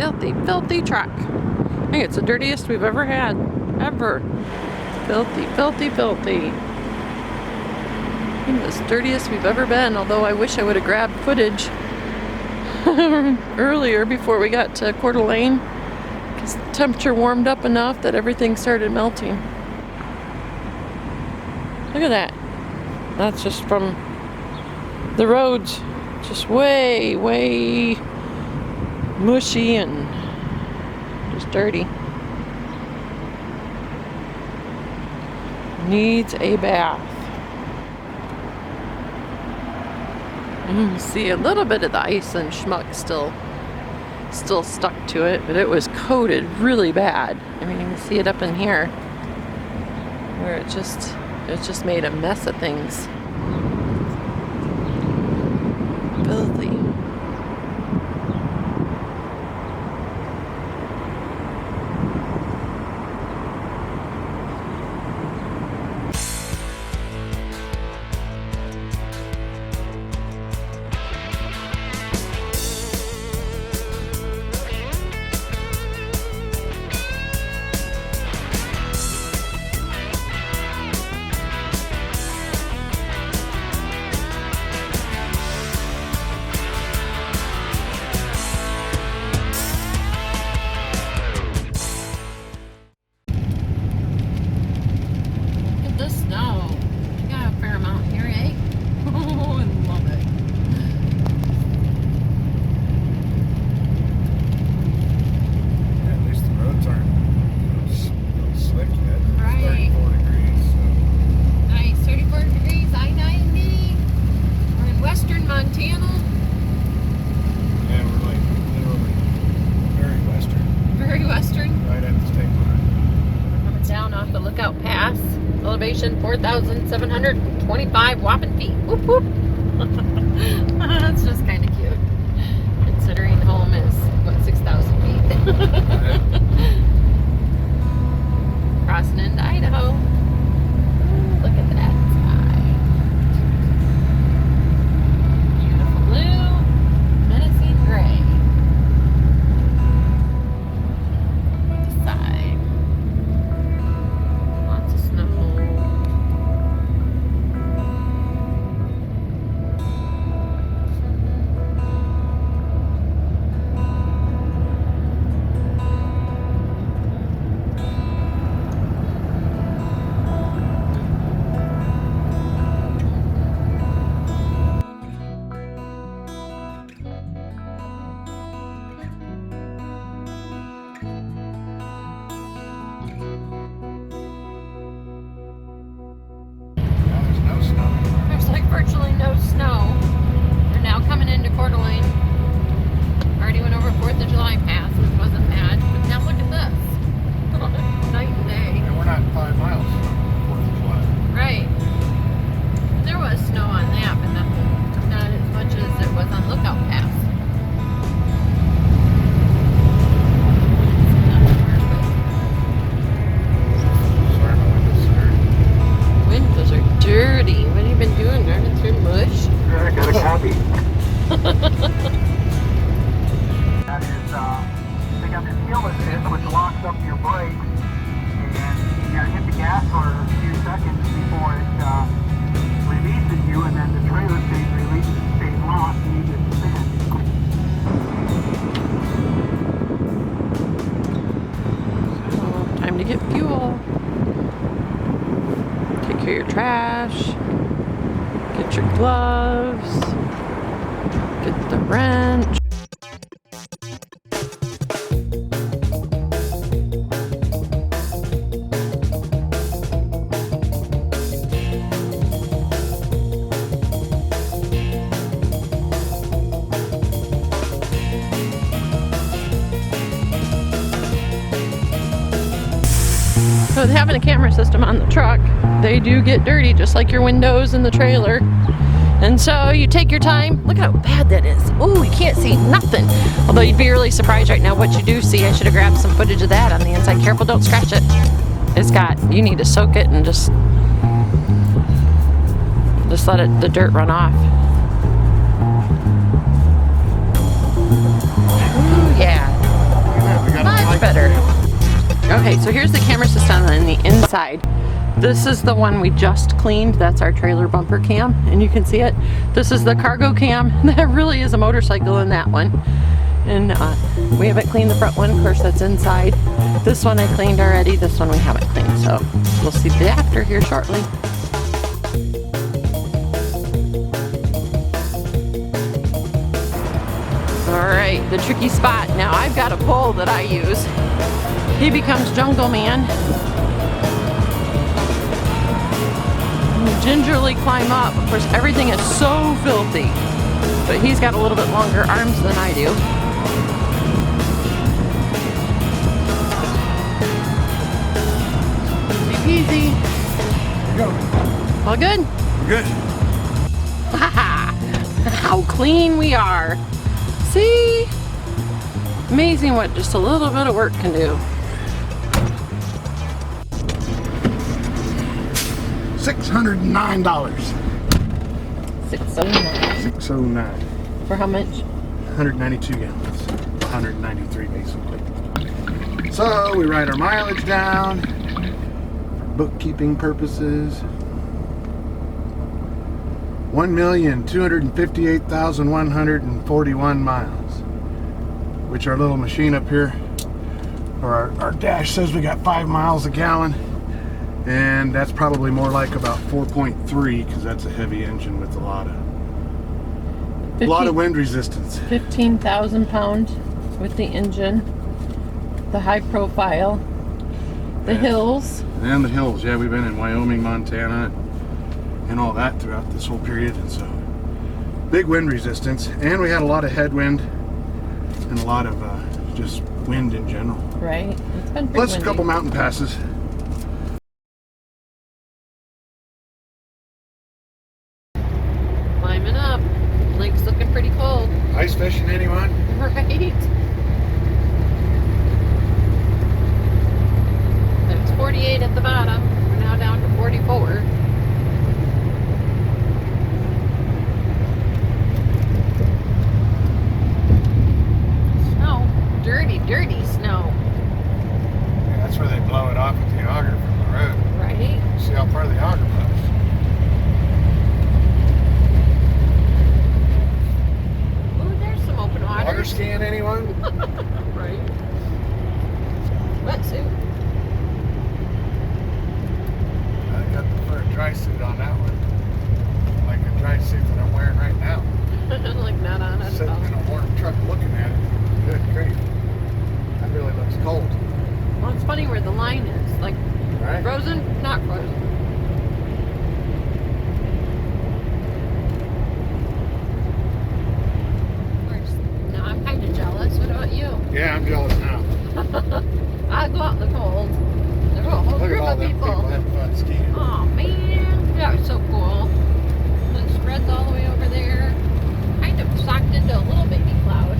filthy, filthy truck. I think it's the dirtiest we've ever had. Ever. Filthy, filthy, filthy. I think it's the dirtiest we've ever been, although I wish I would have grabbed footage earlier before we got to Coeur d'Alene, because the temperature warmed up enough that everything started melting. Look at that. That's just from the roads. Just way, way mushy and just dirty. Needs a bath. You can see a little bit of the ice and schmuck still stuck to it, but it was coated really bad. I mean, you can see it up in here where it just made a mess of things. Filthy. Elevation 4,725 whopping feet. Whoop whoop. That's just kind of cute, considering home is what, 6,000 feet. Crossing into Idaho. Ooh, look at that sky. Beautiful blue, menacing gray. The side. Lots of snow. Virtually no snow. We're now coming into Coeur d'Alene. Already went over 4th of July pass, which wasn't bad. But now look at this. Night and day. And we're not 5 miles from 4th of July. Right. There was snow on that, but not as much as it was on Lookout Pass. Sorry, my window's dirty. Windows are dirty. What have you been doing? Driving through mush? Yeah, I got a copy. That is, they got this heel assist which locks up your brakes, and you gotta hit the gas for a few seconds before it releases you, and then the trailer stays released, stays locked, and you just spin. So, time to get fuel. Take care of your trash. Get your gloves. Get the wrench. So with having a camera system on the truck, they do get dirty just like your windows in the trailer. And so you take your time. Look at how bad that is. Oh, you can't see nothing. Although you'd be really surprised right now what you do see. I should have grabbed some footage of that on the inside. Careful, don't scratch it. It's got, you need to soak it and just let it, the dirt run off. Ooh, yeah. so here's the camera system on the inside. This is the one we just cleaned. That's our trailer bumper cam, and you can see it. This is the cargo cam. That really is a motorcycle in that one. And we haven't cleaned the front one. Of course, that's inside. This one I cleaned already. This one we haven't cleaned. So we'll see the after here shortly. All right, the tricky spot. Now I've got a pole that I use. He becomes Jungle Man. Gingerly climb up. Of course, everything is so filthy, but he's got a little bit longer arms than I do. Easy peasy. There you go. All good? Good. How clean we are. See? Amazing what just a little bit of work can do. $609. $609. $609. For how much? 192 gallons. 193 basically. So we write our mileage down for bookkeeping purposes. 1,258,141 miles, which our little machine up here, or our dash says we got 5 miles a gallon, and that's probably more like about 4.3 because that's a heavy engine with a lot of wind resistance. 15,000 pounds with the engine, the high profile, the hills. And the hills, yeah, we've been in Wyoming, Montana, and all that throughout this whole period, and so big wind resistance, and we had a lot of headwind and a lot of just wind in general. Right, it's been pretty Plus windy. a couple mountain passes. Climbing up, lake's looking pretty cold. Ice fishing, anyone? Right. It was 48 at the bottom. We're now down to 44. Snow. Dirty, dirty snow. Yeah, that's where they blow it off with the auger from the road. Right? See how far the auger blows. Ooh, there's some open water. Water skiing, anyone? Right. Wetsuit. I got to put a dry suit on that one. Like a dry suit that I'm wearing right now. Like not on at Sitting all. in a warm truck looking at it. Good grief. That really looks cold. Well, it's funny where the line is. Like Right? frozen, not frozen. Of course. Now I'm kind of jealous. What about you? Yeah, I'm jealous now. I go out in the cold. There's a whole Look at group all of them people. people having fun skiing. Oh man, that was so cool. It spreads all the way over there. Kind of socked into a little baby cloud.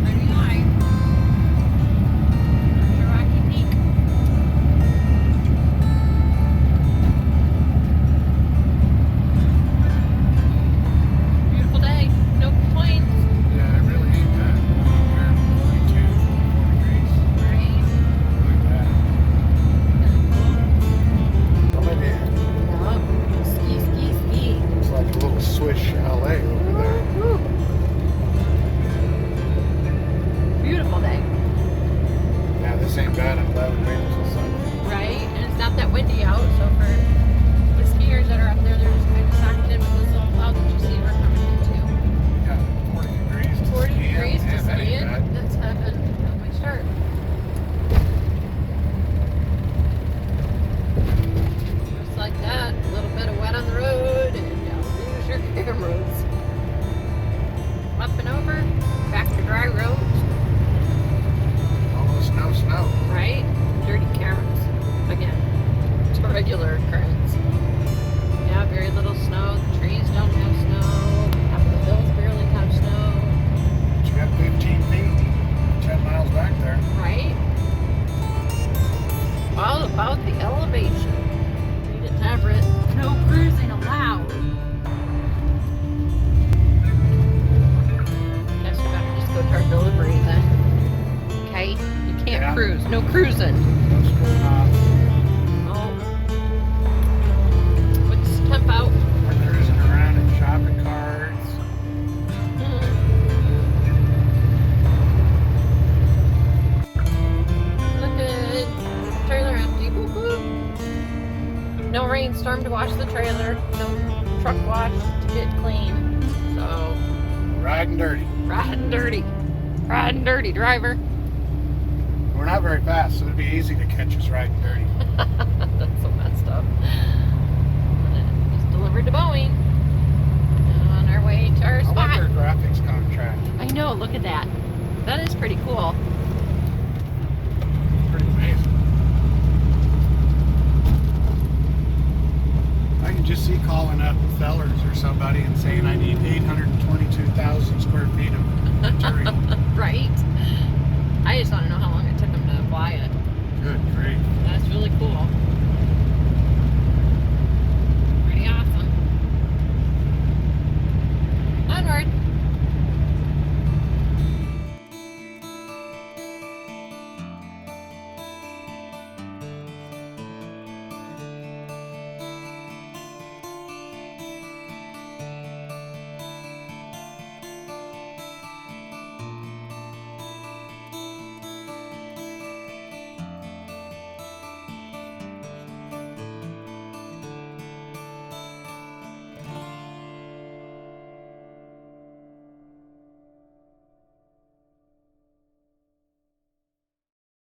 Pretty high. There's a rocky peak. Beautiful day. No complaints. Yeah, it really ain't that. We're 42, 44 degrees. Right? Look at that. Coming in. Yup. Ski, ski, ski. It's like a little Swiss chalet over there. Woo. Beautiful day. Yeah, this ain't bad. I'm glad we made it till Sunday. Right? And it's not that windy out, so for the skiers that are up there, they're just kind of socked in with those little clouds that you see we're coming into. Yeah, 40 degrees to 40 ski in. degrees to Yeah, that ski ain't in. bad. That's heaven. When we start. Just like that, a little bit of wet on the road, and you'll lose your cameras. Up and over, back to dry roads, Almost no snow. right? Dirty cameras. Again, it's a regular occurrence. Yep, no rainstorm to wash the trailer, no truck wash to get clean. So Riding dirty. riding dirty. Riding dirty, driver. We're not very fast, so it'd be easy to catch us riding dirty. That's so messed up. Just delivered to Boeing. And on our way to our I spot. like their graphics contract. I know, look at that. That is pretty cool. Pretty amazing. I can just see calling up Fellers or somebody and saying I need 822,000 square feet of material. Right? I just want to know how long it took them to fly it. Good grief. That's really cool.